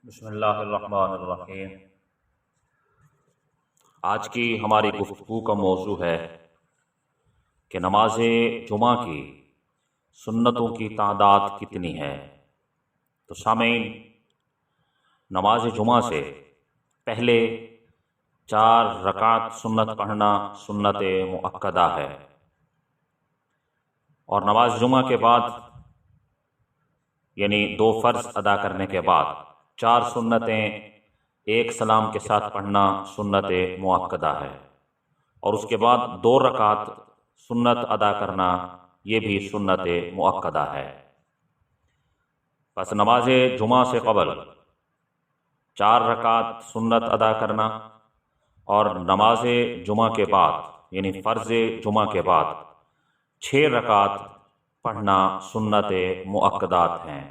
بسم اللہ الرحمن الرحیم۔ آج کی ہماری گفتگو کا موضوع ہے کہ نماز جمعہ کی سنتوں کی تعداد کتنی ہے۔ تو سامعین، نماز جمعہ سے پہلے 4 رکعت سنت پڑھنا سنت مؤکدہ ہے، اور نماز جمعہ کے بعد یعنی 2 فرض ادا کرنے کے بعد 4 سنتیں ایک سلام کے ساتھ پڑھنا سنت مؤکدہ ہے، اور اس کے بعد 2 رکعت سنت ادا کرنا یہ بھی سنت مؤکدہ ہے۔ پس نماز جمعہ سے قبل 4 رکعت سنت ادا کرنا، اور نماز جمعہ کے بعد یعنی فرض جمعہ کے بعد 6 رکعت پڑھنا سنت مؤکدات ہیں۔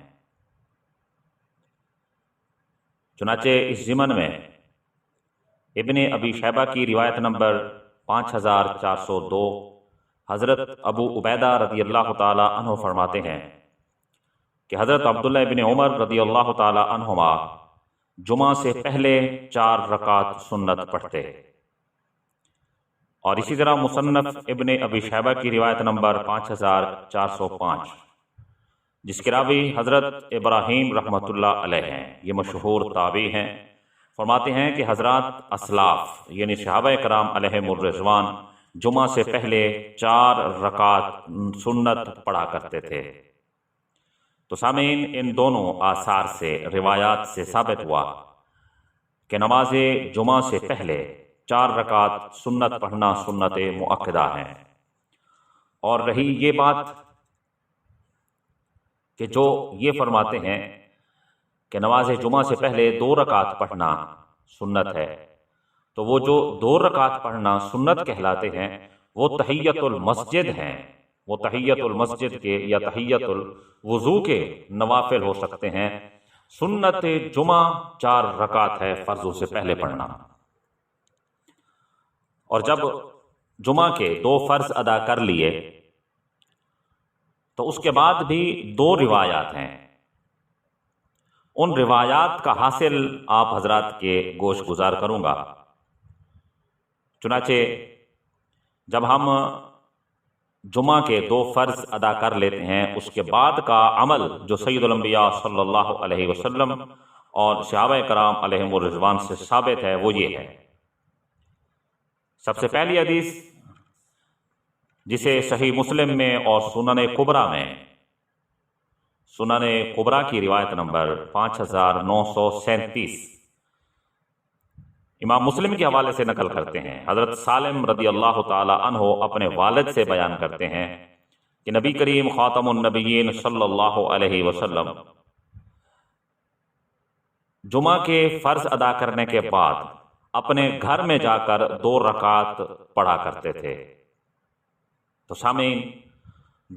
چنانچہ اس ضمن میں ابن ابی شیبہ کی روایت نمبر 5402 حضرت ابو عبیدہ رضی اللہ تعالی عنہ فرماتے ہیں کہ حضرت عبداللہ ابن عمر رضی اللہ تعالی عنہما جمعہ سے پہلے 4 رکعت سنت پڑھتے، اور اسی طرح مصنف ابن ابی شیبہ کی روایت نمبر 5405 جس کے راوی حضرت ابراہیم رحمۃ اللہ علیہ ہیں، یہ مشہور تابعی ہیں، فرماتے ہیں کہ حضرات اسلاف یعنی صحابہ کرام علیہم الرضوان جمعہ سے پہلے 4 رکعت سنت پڑھا کرتے تھے۔ تو سامعین، ان دونوں آثار سے روایات سے ثابت ہوا کہ نماز جمعہ سے پہلے 4 رکعت سنت پڑھنا سنت مؤکدہ ہیں۔ اور رہی یہ بات کہ جو یہ فرماتے ہیں کہ نماز جمعہ سے پہلے 2 رکعت پڑھنا سنت ہے، تو وہ جو 2 رکعت پڑھنا سنت کہلاتے ہیں وہ تحیت المسجد ہیں، وہ تحیت المسجد کے یا تحیت الوضو کے نوافل ہو سکتے ہیں۔ سنت جمعہ 4 رکعت ہے فرضوں سے پہلے پڑھنا، اور جب جمعہ کے 2 فرض ادا کر لیے تو اس کے بعد بھی 2 روایات ہیں۔ ان روایات کا حاصل آپ حضرات کے گوش گزار کروں گا۔ چنانچہ جب ہم جمعہ کے 2 فرض ادا کر لیتے ہیں، اس کے بعد کا عمل جو سید الانبیاء صلی اللہ علیہ وسلم اور صحابہ کرام علیہم الرضوان سے ثابت ہے وہ یہ ہے۔ سب سے پہلی حدیث جسے صحیح مسلم میں اور سنن کبریٰ میں، سنن کبریٰ کی روایت نمبر 5937 امام مسلم کے حوالے سے نقل کرتے ہیں، حضرت سالم رضی اللہ تعالی عنہ اپنے والد سے بیان کرتے ہیں کہ نبی کریم خاتم النبیین صلی اللہ علیہ وسلم جمعہ کے فرض ادا کرنے کے بعد اپنے گھر میں جا کر 2 رکعت پڑھا کرتے تھے۔ تو سامعین،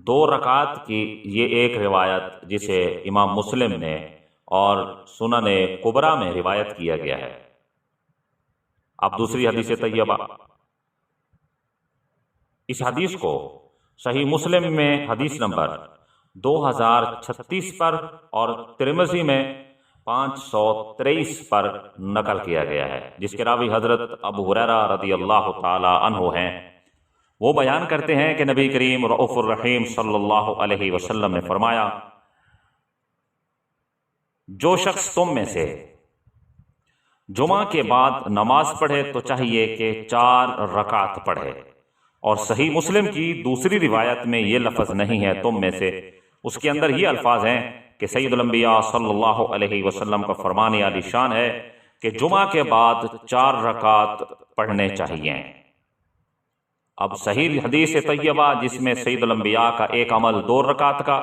2 رکعت کی یہ ایک روایت جسے امام مسلم نے اور سنن کبریٰ میں روایت کیا گیا ہے۔ اب دوسری حدیث طیبہ، اس حدیث کو صحیح مسلم میں حدیث نمبر 2036 پر اور ترمذی میں 523 پر نقل کیا گیا ہے، جس کے راوی حضرت ابو ہریرہ رضی اللہ تعالی عنہ ہیں۔ وہ بیان کرتے ہیں کہ نبی کریم رؤوف الرحیم صلی اللہ علیہ وسلم نے فرمایا، جو شخص تم میں سے جمعہ کے بعد نماز پڑھے تو چاہیے کہ 4 رکعت پڑھے، اور صحیح مسلم کی دوسری روایت میں یہ لفظ نہیں ہے تم میں سے، اس کے اندر یہ الفاظ ہیں کہ سید الانبیاء صلی اللہ علیہ وسلم کا فرمان عالی شان ہے کہ جمعہ کے بعد 4 رکعت پڑھنے چاہیے۔ اب صحیح حدیث طیبہ جس میں سید الانبیاء کا ایک عمل 2 رکعت کا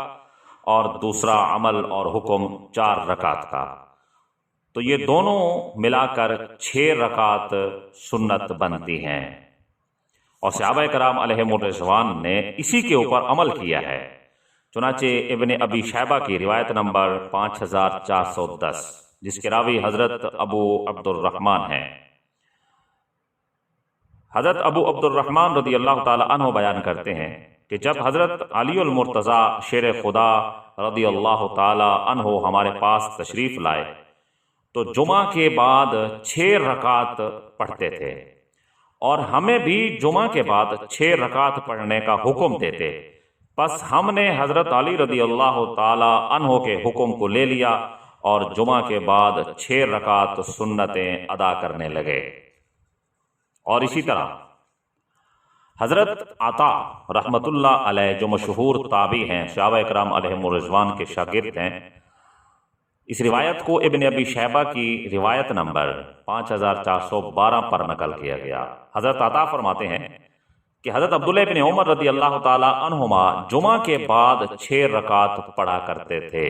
اور دوسرا عمل اور حکم 4 رکعت کا، تو یہ دونوں ملا کر 6 رکعت سنت بنتی ہیں، اور صحابہ کرام علیہم الرضوان نے اسی کے اوپر عمل کیا ہے۔ چنانچہ ابن ابی شیبہ کی روایت نمبر 5410 جس کے راوی حضرت ابو عبد الرحمن ہیں، حضرت ابو عبد الرحمن رضی اللہ تعالی عنہ بیان کرتے ہیں کہ جب حضرت علی المرتضی شیر خدا رضی اللہ تعالی عنہ ہمارے پاس تشریف لائے تو جمعہ کے بعد 6 رکعت پڑھتے تھے، اور ہمیں بھی جمعہ کے بعد 6 رکعت پڑھنے کا حکم دیتے، پس ہم نے حضرت علی رضی اللہ تعالی عنہ کے حکم کو لے لیا اور جمعہ کے بعد 6 رکعت سنتیں ادا کرنے لگے۔ اور اسی طرح حضرت عطا رحمت اللہ علیہ جو مشہور تابعی ہیں، صحابہ اکرام علیہم الرضوان کے شاگرد ہیں، اس روایت کو ابن ابی شیبہ کی روایت نمبر 5412 پر نقل کیا گیا۔ حضرت عطا فرماتے ہیں کہ حضرت عبداللہ ابن عمر رضی اللہ تعالی عنہما جمعہ کے بعد 6 رکعت پڑھا کرتے تھے۔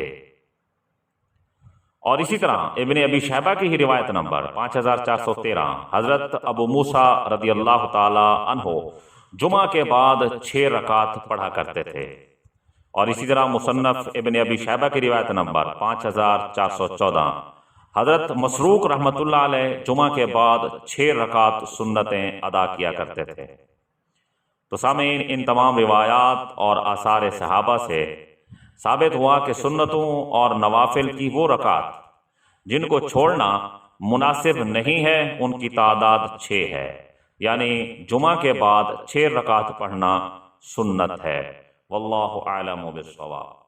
اور اسی طرح ابن ابی شیبہ کی ہی روایت نمبر 5413 حضرت ابو موسیٰ رضی اللہ تعالی عنہ جمعہ کے بعد 6 رکعت پڑھا کرتے تھے۔ اور اسی طرح مصنف ابن ابی شیبہ کی روایت نمبر 5414 حضرت مسروق رحمت اللہ علیہ جمعہ کے بعد 6 رکعت سنتیں ادا کیا کرتے تھے۔ تو سامعین، ان تمام روایات اور آثار صحابہ سے ثابت ہوا کہ سنتوں اور نوافل کی وہ رکعت جن کو چھوڑنا مناسب نہیں ہے، ان کی تعداد 6 ہے، یعنی جمعہ کے بعد 6 رکعت پڑھنا سنت ہے۔ واللہ اعلم بالصواب۔